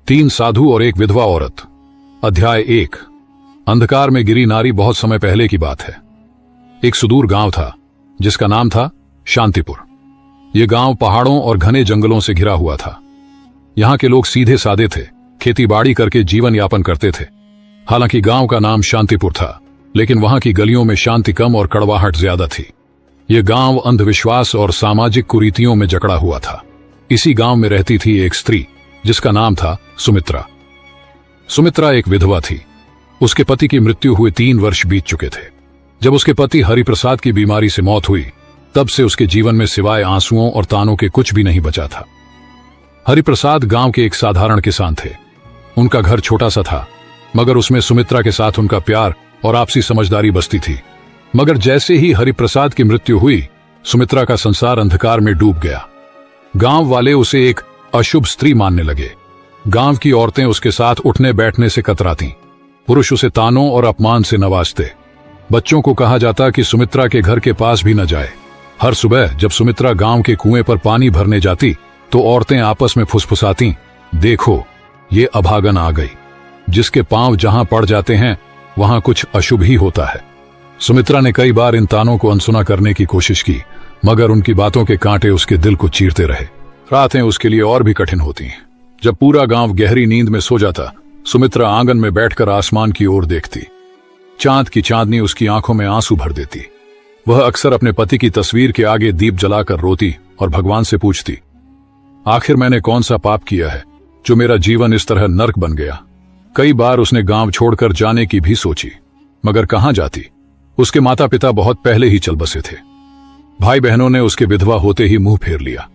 तीन साधु और एक विधवा औरत। अध्याय 1। अंधकार में गिरी नारी। बहुत समय पहले की बात है। एक सुदूर गांव था जिसका नाम था शांतिपुर। यह गांव पहाड़ों और घने जंगलों से घिरा हुआ था। यहां के लोग सीधे सादे थे, खेतीबाड़ी करके जीवन यापन करते थे। हालांकि गांव का नाम शांतिपुर था, लेकिन वहां की गलियों में शांति कम और कड़वाहट ज्यादा थी। यह गांव अंधविश्वास और सामाजिक कुरीतियों में जकड़ा हुआ था। इसी गांव में रहती थी एक स्त्री जिसका नाम था सुमित्रा। सुमित्रा एक विधवा थी। उसके पति की मृत्यु हुए 3 वर्ष बीत चुके थे। जब उसके पति हरिप्रसाद की बीमारी से मौत हुई, तब से उसके जीवन में सिवाय आंसुओं और तानों के कुछ भी नहीं बचा था। हरिप्रसाद गांव के एक साधारण किसान थे। उनका घर छोटा सा था, मगर उसमें सुमित्रा के साथ उनका प्यार और आपसी समझदारी बसती थी। मगर जैसे ही हरिप्रसाद की मृत्यु हुई, सुमित्रा का संसार अंधकार में डूब गया। गांव वाले उसे एक अशुभ स्त्री मानने लगे। गांव की औरतें उसके साथ उठने बैठने से कतरातीं। पुरुष उसे तानों और अपमान से नवाजते। बच्चों को कहा जाता कि सुमित्रा के घर के पास भी न जाए। हर सुबह जब सुमित्रा गांव के कुएं पर पानी भरने जाती, तो औरतें आपस में फुसफुसाती, देखो ये अभागन आ गई, जिसके पांव जहां पड़ जाते हैं वहां कुछ अशुभ ही होता है। सुमित्रा ने कई बार इन तानों को अनसुना करने की कोशिश की, मगर उनकी बातों के कांटे उसके दिल को चीरते रहे। रातें उसके लिए और भी कठिन होती। जब पूरा गांव गहरी नींद में सो जाता, सुमित्रा आंगन में बैठकर आसमान की ओर देखती। चांद की चांदनी उसकी आंखों में आंसू भर देती। वह अक्सर अपने पति की तस्वीर के आगे दीप जलाकर रोती और भगवान से पूछती, आखिर मैंने कौन सा पाप किया है जो मेरा जीवन इस तरह नर्क बन गया। कई बार उसने गांव छोड़कर जाने की भी सोची, मगर कहां जाती। उसके माता पिता बहुत पहले ही चल बसे थे। भाई बहनों ने उसके विधवा होते ही मुंह फेर लिया।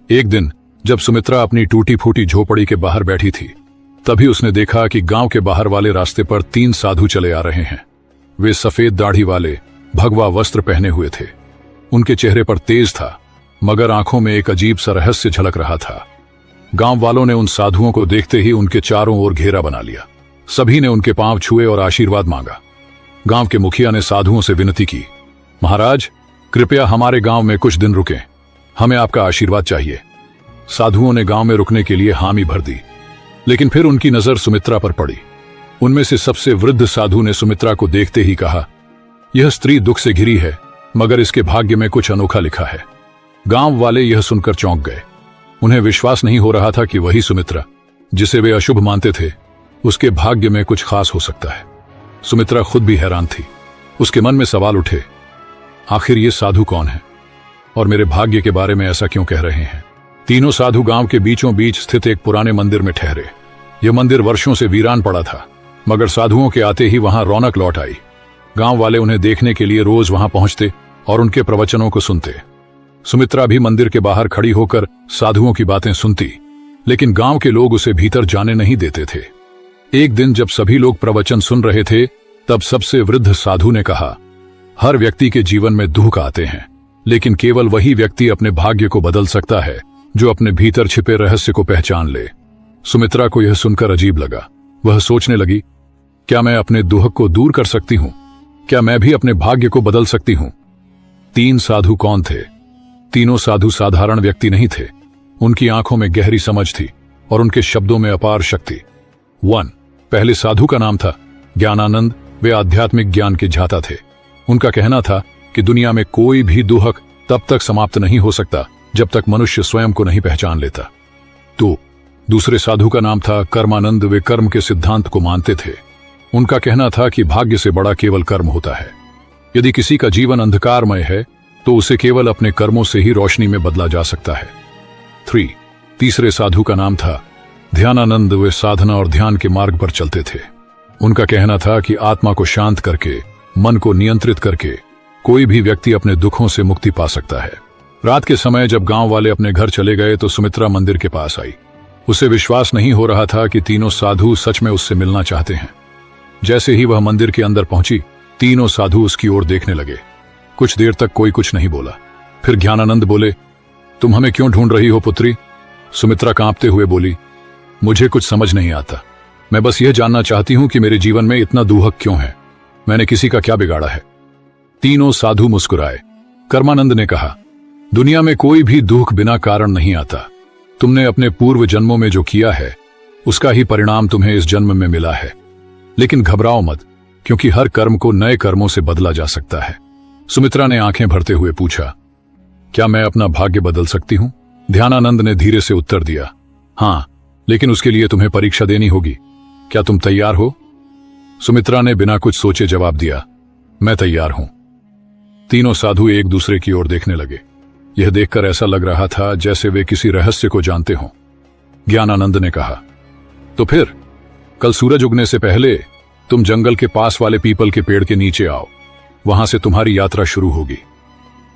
एक दिन जब सुमित्रा अपनी टूटी फूटी झोपड़ी के बाहर बैठी थी, तभी उसने देखा कि गांव के बाहर वाले रास्ते पर 3 साधु चले आ रहे हैं। वे सफेद दाढ़ी वाले, भगवा वस्त्र पहने हुए थे। उनके चेहरे पर तेज था, मगर आंखों में एक अजीब सा रहस्य झलक रहा था। गांव वालों ने उन साधुओं को देखते ही उनके चारों ओर घेरा बना लिया। सभी ने उनके पांव छुए और आशीर्वाद मांगा। गांव के मुखिया ने साधुओं से विनती की, महाराज कृपया हमारे गांव में कुछ दिन रुकें, हमें आपका आशीर्वाद चाहिए। साधुओं ने गांव में रुकने के लिए हामी भर दी, लेकिन फिर उनकी नजर सुमित्रा पर पड़ी। उनमें से सबसे वृद्ध साधु ने सुमित्रा को देखते ही कहा, यह स्त्री दुख से घिरी है, मगर इसके भाग्य में कुछ अनोखा लिखा है। गांव वाले यह सुनकर चौंक गए। उन्हें विश्वास नहीं हो रहा था कि वही सुमित्रा, जिसे वे अशुभ मानते थे, उसके भाग्य में कुछ खास हो सकता है। सुमित्रा खुद भी हैरान थी। उसके मन में सवाल उठे, आखिर ये साधु कौन है और मेरे भाग्य के बारे में ऐसा क्यों कह रहे हैं। तीनों साधु गांव के बीचों बीच स्थित एक पुराने मंदिर में ठहरे। यह मंदिर वर्षों से वीरान पड़ा था, मगर साधुओं के आते ही वहां रौनक लौट आई। गांव वाले उन्हें देखने के लिए रोज वहां पहुंचते और उनके प्रवचनों को सुनते। सुमित्रा भी मंदिर के बाहर खड़ी होकर साधुओं की बातें सुनती, लेकिन गांव के लोग उसे भीतर जाने नहीं देते थे। एक दिन जब सभी लोग प्रवचन सुन रहे थे, तब सबसे वृद्ध साधु ने कहा, हर व्यक्ति के जीवन में दुख आते हैं, लेकिन केवल वही व्यक्ति अपने भाग्य को बदल सकता है जो अपने भीतर छिपे रहस्य को पहचान ले। सुमित्रा को यह सुनकर अजीब लगा। वह सोचने लगी, क्या मैं अपने दुख को दूर कर सकती हूं? क्या मैं भी अपने भाग्य को बदल सकती हूं? 3 साधु कौन थे? तीनों साधु साधारण व्यक्ति नहीं थे। उनकी आंखों में गहरी समझ थी और उनके शब्दों में अपार शक्ति। 1 पहले साधु का नाम था ज्ञानानंद। वे आध्यात्मिक ज्ञान के झाता थे। उनका कहना था कि दुनिया में कोई भी दुख तब तक समाप्त नहीं हो सकता जब तक मनुष्य स्वयं को नहीं पहचान लेता। तो दूसरे साधु का नाम था कर्मानंद। वे कर्म के सिद्धांत को मानते थे। उनका कहना था कि भाग्य से बड़ा केवल कर्म होता है। यदि किसी का जीवन अंधकारमय है, तो उसे केवल अपने कर्मों से ही रोशनी में बदला जा सकता है। 3 तीसरे साधु का नाम था ध्यानानंद। वे साधना और ध्यान के मार्ग पर चलते थे। उनका कहना था कि आत्मा को शांत करके, मन को नियंत्रित करके कोई भी व्यक्ति अपने दुखों से मुक्ति पा सकता है। रात के समय जब गांव वाले अपने घर चले गए, तो सुमित्रा मंदिर के पास आई। उसे विश्वास नहीं हो रहा था कि तीनों साधु सच में उससे मिलना चाहते हैं। जैसे ही वह मंदिर के अंदर पहुंची, तीनों साधु उसकी ओर देखने लगे। कुछ देर तक कोई कुछ नहीं बोला। फिर ज्ञानानंद बोले, तुम हमें क्यों ढूंढ रही हो पुत्री? सुमित्रा कांपते हुए बोली, मुझे कुछ समझ नहीं आता। मैं बस यह जानना चाहती हूं कि मेरे जीवन में इतना दुख क्यों है। मैंने किसी का क्या बिगाड़ा है? तीनों साधु मुस्कुराए। कर्मानंद ने कहा, दुनिया में कोई भी दुख बिना कारण नहीं आता। तुमने अपने पूर्व जन्मों में जो किया है, उसका ही परिणाम तुम्हें इस जन्म में मिला है। लेकिन घबराओ मत, क्योंकि हर कर्म को नए कर्मों से बदला जा सकता है। सुमित्रा ने आंखें भरते हुए पूछा, क्या मैं अपना भाग्य बदल सकती हूं? ध्यानानंद ने धीरे से उत्तर दिया, हां, लेकिन उसके लिए तुम्हें परीक्षा देनी होगी। क्या तुम तैयार हो? सुमित्रा ने बिना कुछ सोचे जवाब दिया, मैं तैयार हूं। तीनों साधु एक दूसरे की ओर देखने लगे। यह देखकर ऐसा लग रहा था जैसे वे किसी रहस्य को जानते हों। ज्ञानानंद ने कहा, तो फिर कल सूरज उगने से पहले तुम जंगल के पास वाले पीपल के पेड़ के नीचे आओ, वहां से तुम्हारी यात्रा शुरू होगी।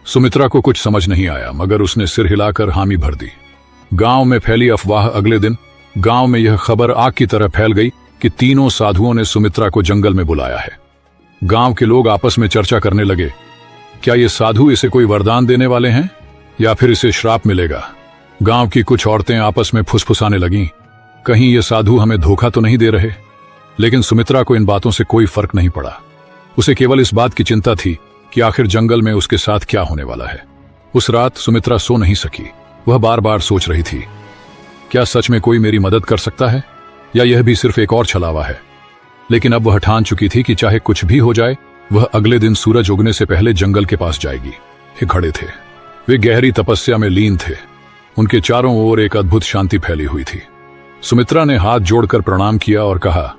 सुमित्रा को कुछ समझ नहीं आया, मगर उसने सिर हिलाकर हामी भर दी। गांव में फैली अफवाह अगले दिन गांव में यह खबर आग की तरह फैल गई कि तीनों साधुओं ने सुमित्रा को जंगल में बुलाया है। गांव के लोग आपस में चर्चा करने लगे, क्या ये साधु इसे कोई वरदान देने वाले हैं या फिर इसे श्राप मिलेगा? गांव की कुछ औरतें आपस में फुसफुसाने लगीं, कहीं ये साधु हमें धोखा तो नहीं दे रहे। लेकिन सुमित्रा को इन बातों से कोई फर्क नहीं पड़ा। उसे केवल इस बात की चिंता थी कि आखिर जंगल में उसके साथ क्या होने वाला है। उस रात सुमित्रा सो नहीं सकी। वह बार बार सोच रही थी, क्या सच में कोई मेरी मदद कर सकता है या यह भी सिर्फ एक और छलावा है? लेकिन अब वह ठान चुकी थी कि चाहे कुछ भी हो जाए, वह अगले दिन सूरज उगने से पहले जंगल के पास जाएगी। वे खड़े थे, वे गहरी तपस्या में लीन थे। उनके चारों ओर एक अद्भुत शांति फैली हुई थी। सुमित्रा ने हाथ जोड़कर प्रणाम किया और कहा,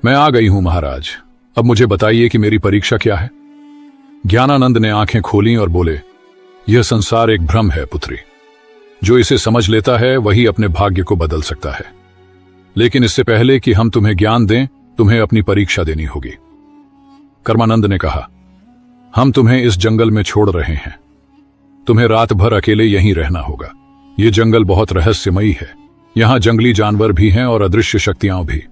मैं आ गई हूं महाराज, अब मुझे बताइए कि मेरी परीक्षा क्या है? ज्ञानानंद ने आंखें खोली और बोले, यह संसार एक भ्रम है पुत्री। जो इसे समझ लेता है वही अपने भाग्य को बदल सकता है। लेकिन इससे पहले कि हम तुम्हें ज्ञान दें, तुम्हें अपनी परीक्षा देनी होगी। कर्मानंद ने कहा, हम तुम्हें इस जंगल में छोड़ रहे हैं। तुम्हें रात भर अकेले यहीं रहना होगा। ये जंगल बहुत रहस्यमयी है। यहां जंगली जानवर भी हैं और अदृश्य शक्तियां भी।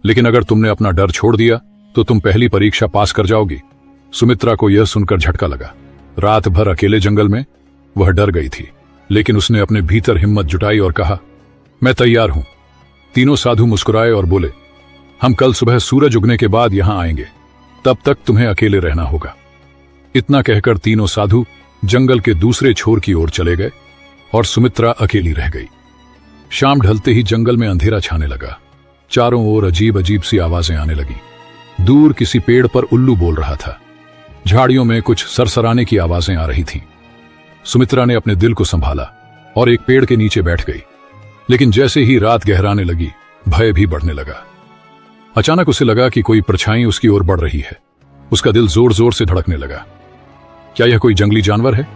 लेकिन अगर तुमने अपना डर छोड़ दिया तो तुम पहली परीक्षा पास कर जाओगी। सुमित्रा को यह सुनकर झटका लगा। रात भर अकेले जंगल में वह डर गई थी, लेकिन उसने अपने भीतर हिम्मत जुटाई और कहा, मैं तैयार हूं। तीनों साधु मुस्कुराए और बोले, हम कल सुबह सूरज उगने के बाद यहां आएंगे, तब तक तुम्हें अकेले रहना होगा। इतना कहकर तीनों साधु जंगल के दूसरे छोर की ओर चले गए और सुमित्रा अकेली रह गई। शाम ढलते ही जंगल में अंधेरा छाने लगा। चारों ओर अजीब अजीब सी आवाजें आने लगी। दूर किसी पेड़ पर उल्लू बोल रहा था। झाड़ियों में कुछ सरसराने की आवाजें आ रही थीं। सुमित्रा ने अपने दिल को संभाला और एक पेड़ के नीचे बैठ गई। लेकिन जैसे ही रात गहराने लगी, भय भी बढ़ने लगा। अचानक उसे लगा कि कोई परछाई उसकी ओर बढ़ रही है। उसका दिल जोर जोर से धड़कने लगा। क्या यह कोई जंगली जानवर है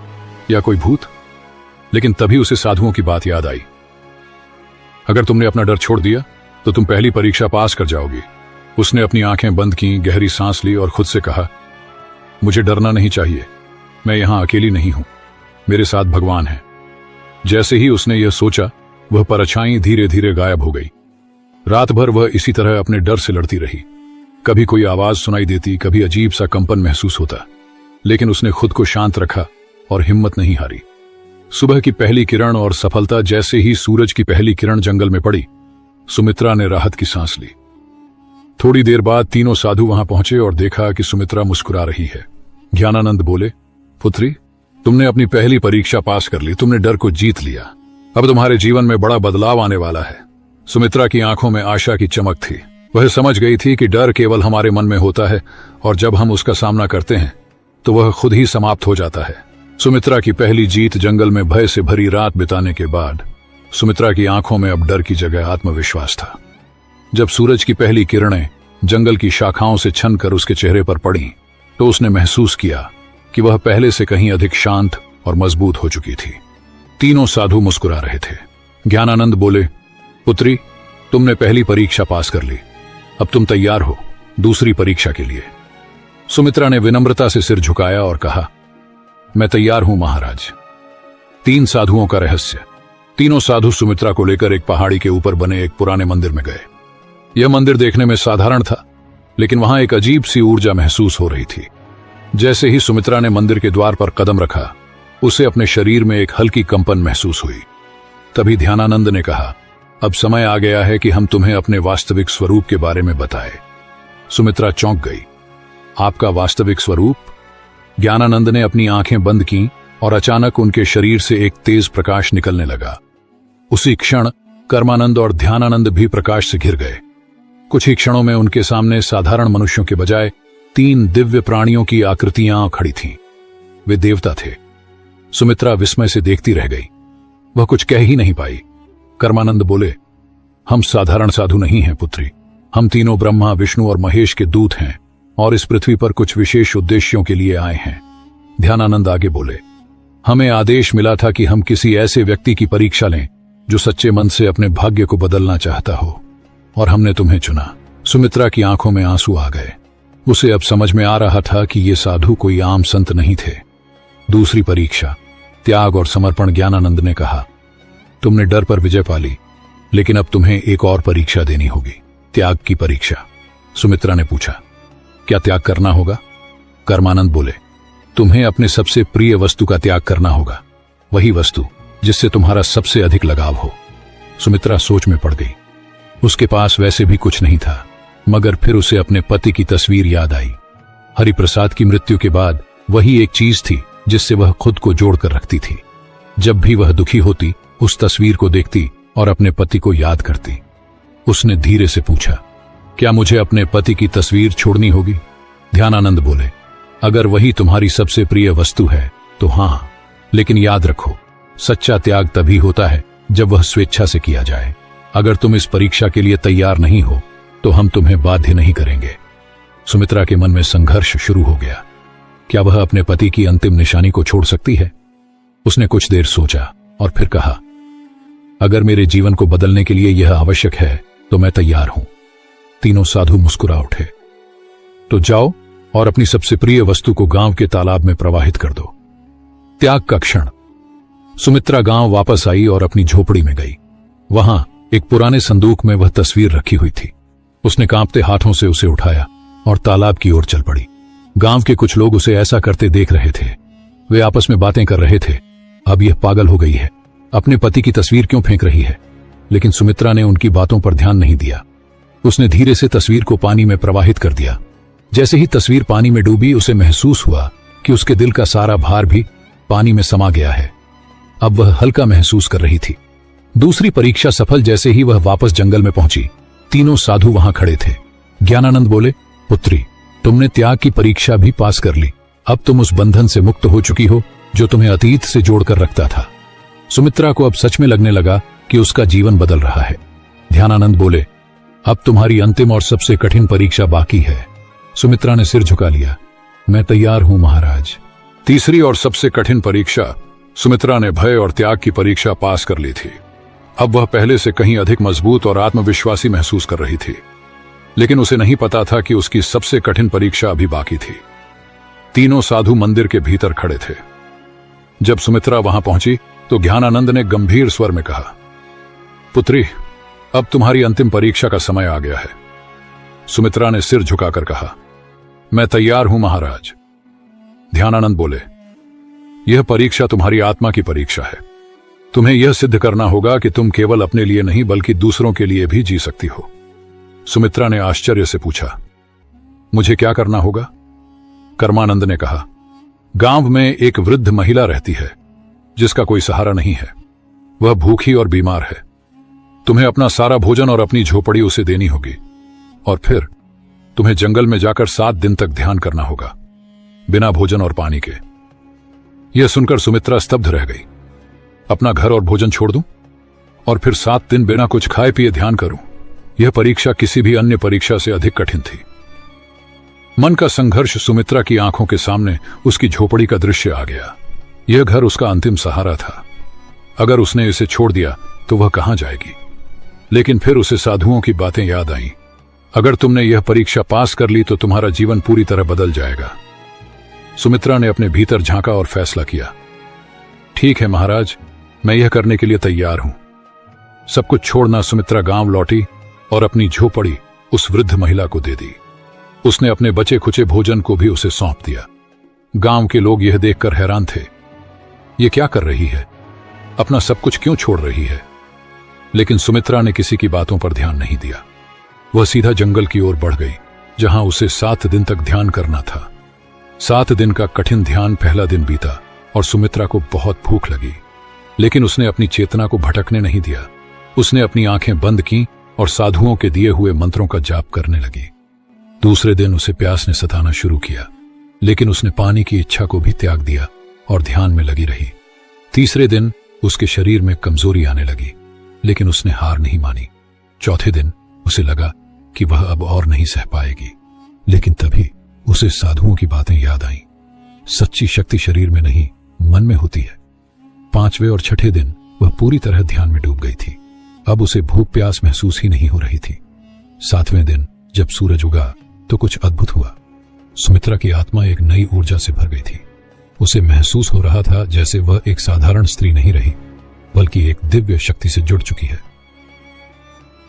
या कोई भूत? लेकिन तभी उसे साधुओं की बात याद आई। अगर तुमने अपना डर छोड़ दिया तो तुम पहली परीक्षा पास कर जाओगी। उसने अपनी आंखें बंद की, गहरी सांस ली और खुद से कहा, मुझे डरना नहीं चाहिए। मैं यहां अकेली नहीं हूं, मेरे साथ भगवान है। जैसे ही उसने यह सोचा, वह परछाई धीरे धीरे गायब हो गई। रात भर वह इसी तरह अपने डर से लड़ती रही। कभी कोई आवाज सुनाई देती, कभी अजीब सा कंपन महसूस होता, लेकिन उसने खुद को शांत रखा और हिम्मत नहीं हारी। सुबह की पहली किरण और सफलता जैसे ही सूरज की पहली किरण जंगल में पड़ी, सुमित्रा ने राहत की सांस ली। थोड़ी देर बाद तीनों साधु वहां पहुंचे और देखा कि सुमित्रा मुस्कुरा रही है। ज्ञानानंद बोले, पुत्री, तुमने अपनी पहली परीक्षा पास कर ली। तुमने डर को जीत लिया। अब तुम्हारे जीवन में बड़ा बदलाव आने वाला है। सुमित्रा की आंखों में आशा की चमक थी। वह समझ गई थी कि डर केवल हमारे मन में होता है और जब हम उसका सामना करते हैं तो वह खुद ही समाप्त हो जाता है। सुमित्रा की पहली जीत जंगल में भय से भरी रात बिताने के बाद सुमित्रा की आंखों में अब डर की जगह आत्मविश्वास था। जब सूरज की पहली किरणें जंगल की शाखाओं से छनकर उसके चेहरे पर पड़ी तो उसने महसूस किया कि वह पहले से कहीं अधिक शांत और मजबूत हो चुकी थी। तीनों साधु मुस्कुरा रहे थे। ज्ञानानंद बोले, पुत्री, तुमने पहली परीक्षा पास कर ली। अब तुम तैयार हो दूसरी परीक्षा के लिए। सुमित्रा ने विनम्रता से सिर झुकाया और कहा, मैं तैयार हूं महाराज। 3 साधुओं का रहस्य। तीनों साधु सुमित्रा को लेकर एक पहाड़ी के ऊपर बने एक पुराने मंदिर में गए। यह मंदिर देखने में साधारण था, लेकिन वहां एक अजीब सी ऊर्जा महसूस हो रही थी। जैसे ही सुमित्रा ने मंदिर के द्वार पर कदम रखा, उसे अपने शरीर में एक हल्की कंपन महसूस हुई। तभी ध्यानानंद ने कहा, अब समय आ गया है कि हम तुम्हें अपने वास्तविक स्वरूप के बारे में बताएं। सुमित्रा चौंक गई। आपका वास्तविक स्वरूप? ज्ञानानंद ने अपनी आंखें बंद की और अचानक उनके शरीर से एक तेज प्रकाश निकलने लगा। उसी क्षण कर्मानंद और ध्यानानंद भी प्रकाश से घिर गए। कुछ ही क्षणों में उनके सामने साधारण मनुष्यों के बजाय 3 दिव्य प्राणियों की आकृतियां खड़ी थीं। वे देवता थे। सुमित्रा विस्मय से देखती रह गई। वह कुछ कह ही नहीं पाई। कर्मानंद बोले, हम साधारण साधु नहीं हैं पुत्री। हम तीनों ब्रह्मा, विष्णु और महेश के दूत हैं और इस पृथ्वी पर कुछ विशेष उद्देश्यों के लिए आए हैं। ध्यानानंद आगे बोले, हमें आदेश मिला था कि हम किसी ऐसे व्यक्ति की परीक्षा लें जो सच्चे मन से अपने भाग्य को बदलना चाहता हो, और हमने तुम्हें चुना। सुमित्रा की आंखों में आंसू आ गए। उसे अब समझ में आ रहा था कि ये साधु कोई आम संत नहीं थे। दूसरी परीक्षा, त्याग और समर्पण। ज्ञानानंद ने कहा, तुमने डर पर विजय पा ली, लेकिन अब तुम्हें एक और परीक्षा देनी होगी, त्याग की परीक्षा। सुमित्रा ने पूछा, क्या त्याग करना होगा? कर्मानंद बोले, तुम्हें अपने सबसे प्रिय वस्तु का त्याग करना होगा, वही वस्तु जिससे तुम्हारा सबसे अधिक लगाव हो। सुमित्रा सोच में पड़ गई। उसके पास वैसे भी कुछ नहीं था, मगर फिर उसे अपने पति की तस्वीर याद आई। हरिप्रसाद की मृत्यु के बाद वही एक चीज थी जिससे वह खुद को जोड़कर रखती थी। जब भी वह दुखी होती, उस तस्वीर को देखती और अपने पति को याद करती। उसने धीरे से पूछा, क्या मुझे अपने पति की तस्वीर छोड़नी होगी? ध्यानानंद बोले, अगर वही तुम्हारी सबसे प्रिय वस्तु है तो हां, लेकिन याद रखो, सच्चा त्याग तभी होता है जब वह स्वेच्छा से किया जाए। अगर तुम इस परीक्षा के लिए तैयार नहीं हो तो हम तुम्हें बाध्य नहीं करेंगे। सुमित्रा के मन में संघर्ष शुरू हो गया। क्या वह अपने पति की अंतिम निशानी को छोड़ सकती है? उसने कुछ देर सोचा और फिर कहा, अगर मेरे जीवन को बदलने के लिए यह आवश्यक है तो मैं तैयार हूं। तीनों साधु मुस्कुरा उठे। तो जाओ और अपनी सबसे प्रिय वस्तु को गांव के तालाब में प्रवाहित कर दो। त्याग का क्षण। सुमित्रा गांव वापस आई और अपनी झोपड़ी में गई। वहां एक पुराने संदूक में वह तस्वीर रखी हुई थी। उसने कांपते हाथों से उसे उठाया और तालाब की ओर चल पड़ी। गांव के कुछ लोग उसे ऐसा करते देख रहे थे। वे आपस में बातें कर रहे थे, अब यह पागल हो गई है, अपने पति की तस्वीर क्यों फेंक रही है? लेकिन सुमित्रा ने उनकी बातों पर ध्यान नहीं दिया। उसने धीरे से तस्वीर को पानी में प्रवाहित कर दिया। जैसे ही तस्वीर पानी में डूबी, उसे महसूस हुआ कि उसके दिल का सारा भार भी पानी में समा गया है। अब वह हल्का महसूस कर रही थी। दूसरी परीक्षा सफल। जैसे ही वह वापस जंगल में पहुंची, तीनों साधु वहां खड़े थे। ज्ञानानंद बोले, पुत्री, तुमने त्याग की परीक्षा भी पास कर ली। अब तुम उस बंधन से मुक्त हो चुकी हो जो तुम्हें अतीत से जोड़कर रखता था। सुमित्रा को अब सच में लगने लगा कि उसका जीवन बदल रहा है। ध्यानानंद बोले, अब तुम्हारी अंतिम और सबसे कठिन परीक्षा बाकी है। सुमित्रा ने सिर झुका लिया। मैं तैयार हूं महाराज। तीसरी और सबसे कठिन परीक्षा। सुमित्रा ने भय और त्याग की परीक्षा पास कर ली थी। अब वह पहले से कहीं अधिक मजबूत और आत्मविश्वासी महसूस कर रही थी, लेकिन उसे नहीं पता था कि उसकी सबसे कठिन परीक्षा अभी बाकी थी। तीनों साधु मंदिर के भीतर खड़े थे। जब सुमित्रा वहां पहुंची तो ज्ञानानंद ने गंभीर स्वर में कहा, पुत्री, अब तुम्हारी अंतिम परीक्षा का समय आ गया है। सुमित्रा ने सिर झुकाकर कहा, मैं तैयार हूं महाराज। ध्यानानंद बोले, यह परीक्षा तुम्हारी आत्मा की परीक्षा है। तुम्हें यह सिद्ध करना होगा कि तुम केवल अपने लिए नहीं बल्कि दूसरों के लिए भी जी सकती हो। सुमित्रा ने आश्चर्य से पूछा, मुझे क्या करना होगा? कर्मानंद ने कहा, गांव में एक वृद्ध महिला रहती है जिसका कोई सहारा नहीं है। वह भूखी और बीमार है। तुम्हें अपना सारा भोजन और अपनी झोपड़ी उसे देनी होगी, और फिर तुम्हें जंगल में जाकर 7 दिन तक ध्यान करना होगा, बिना भोजन और पानी के। यह सुनकर सुमित्रा स्तब्ध रह गई। अपना घर और भोजन छोड़ दूं और फिर 7 दिन बिना कुछ खाए पिए ध्यान करूं? यह परीक्षा किसी भी अन्य परीक्षा से अधिक कठिन थी। मन का संघर्ष। सुमित्रा की आंखों के सामने उसकी झोपड़ी का दृश्य आ गया। यह घर उसका अंतिम सहारा था। अगर उसने इसे छोड़ दिया तो वह कहां जाएगी? लेकिन फिर उसे साधुओं की बातें याद आईं। अगर तुमने यह परीक्षा पास कर ली तो तुम्हारा जीवन पूरी तरह बदल जाएगा। सुमित्रा ने अपने भीतर झांका और फैसला किया, ठीक है महाराज, मैं यह करने के लिए तैयार हूं। सब कुछ छोड़ना सुमित्रा गांव लौटी और अपनी झोपड़ी उस वृद्ध महिला को दे दी। उसने अपने बचे खुचे भोजन को भी उसे सौंप दिया। गांव के लोग यह देखकर हैरान थे। ये क्या कर रही है? अपना सब कुछ क्यों छोड़ रही है? लेकिन सुमित्रा ने किसी की बातों पर ध्यान नहीं दिया। वह सीधा जंगल की ओर बढ़ गई, जहां उसे 7 दिन तक ध्यान करना था। 7 दिन का कठिन ध्यान। पहला दिन बीता और सुमित्रा को बहुत भूख लगी, लेकिन उसने अपनी चेतना को भटकने नहीं दिया। उसने अपनी आंखें बंद की और साधुओं के दिए हुए मंत्रों का जाप करने लगी। दूसरे दिन उसे प्यास ने सताना शुरू किया, लेकिन उसने पानी की इच्छा को भी त्याग दिया और ध्यान में लगी रही। तीसरे दिन उसके शरीर में कमजोरी आने लगी, लेकिन उसने हार नहीं मानी। चौथे दिन उसे लगा कि वह अब और नहीं सह पाएगी, लेकिन तभी उसे साधुओं की बातें याद आईं। सच्ची शक्ति शरीर में नहीं, मन में होती है। पांचवें और छठे दिन वह पूरी तरह ध्यान में डूब गई थी। अब उसे भूख प्यास महसूस ही नहीं हो रही थी। सातवें दिन जब सूरज उगा तो कुछ अद्भुत हुआ। सुमित्रा की आत्मा एक नई ऊर्जा से भर गई थी। उसे महसूस हो रहा था जैसे वह एक साधारण स्त्री नहीं रही, बल्कि एक दिव्य शक्ति से जुड़ चुकी है।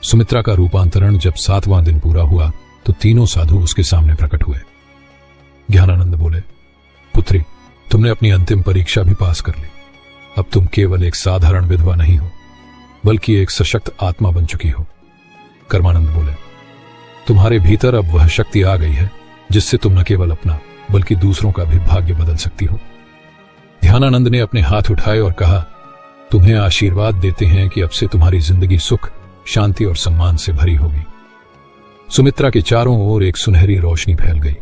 सुमित्रा का रूपांतरण जब 7वां दिन पूरा हुआ तो तीनों साधु उसके सामने प्रकट हुए। ज्ञानानंद बोले, पुत्री, तुमने अपनी अंतिम परीक्षा भी पास कर ली। अब तुम केवल एक साधारण विधवा नहीं हो, बल्कि एक सशक्त आत्मा बन चुकी हो। कर्मानंद बोले, तुम्हारे भीतर अब वह शक्ति आ गई है जिससे तुम न केवल अपना बल्कि दूसरों का भी भाग्य बदल सकती हो। ध्यानानंद ने अपने हाथ उठाए और कहा, तुम्हें आशीर्वाद देते हैं कि अब से तुम्हारी जिंदगी सुख, शांति और सम्मान से भरी होगी। सुमित्रा के चारों ओर एक सुनहरी रोशनी फैल गई।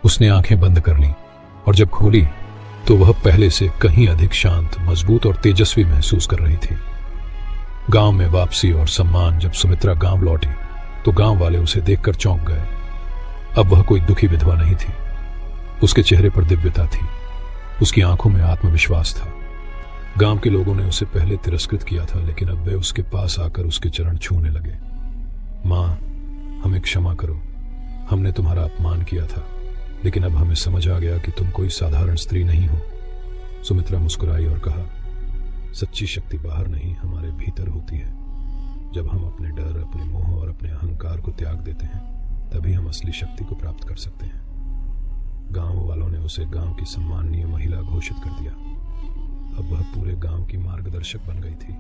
उसने आंखें बंद कर लीं और जब खोली तो वह पहले से कहीं अधिक शांत, मजबूत और तेजस्वी महसूस कर रही थी। गांव में वापसी और सम्मान। जब सुमित्रा गांव लौटी तो गांव वाले उसे देखकर चौंक गए। अब वह कोई दुखी विधवा नहीं थी। उसके चेहरे पर दिव्यता थी, उसकी आंखों में आत्मविश्वास था। गांव के लोगों ने उसे पहले तिरस्कृत किया था, लेकिन अब वे उसके पास आकर उसके चरण छूने लगे। मां, हमें क्षमा करो, हमने तुम्हारा अपमान किया था, लेकिन अब हमें समझ आ गया कि तुम कोई साधारण स्त्री नहीं हो। सुमित्रा मुस्कुराई और कहा, सच्ची शक्ति बाहर नहीं, हमारे भीतर होती है। जब हम अपने डर, अपने मोह और अपने अहंकार को त्याग देते हैं, तभी हम असली शक्ति को प्राप्त कर सकते हैं। गांव वालों ने उसे गांव की सम्माननीय महिला घोषित कर दिया। अब वह पूरे गांव की मार्गदर्शक बन गई थी।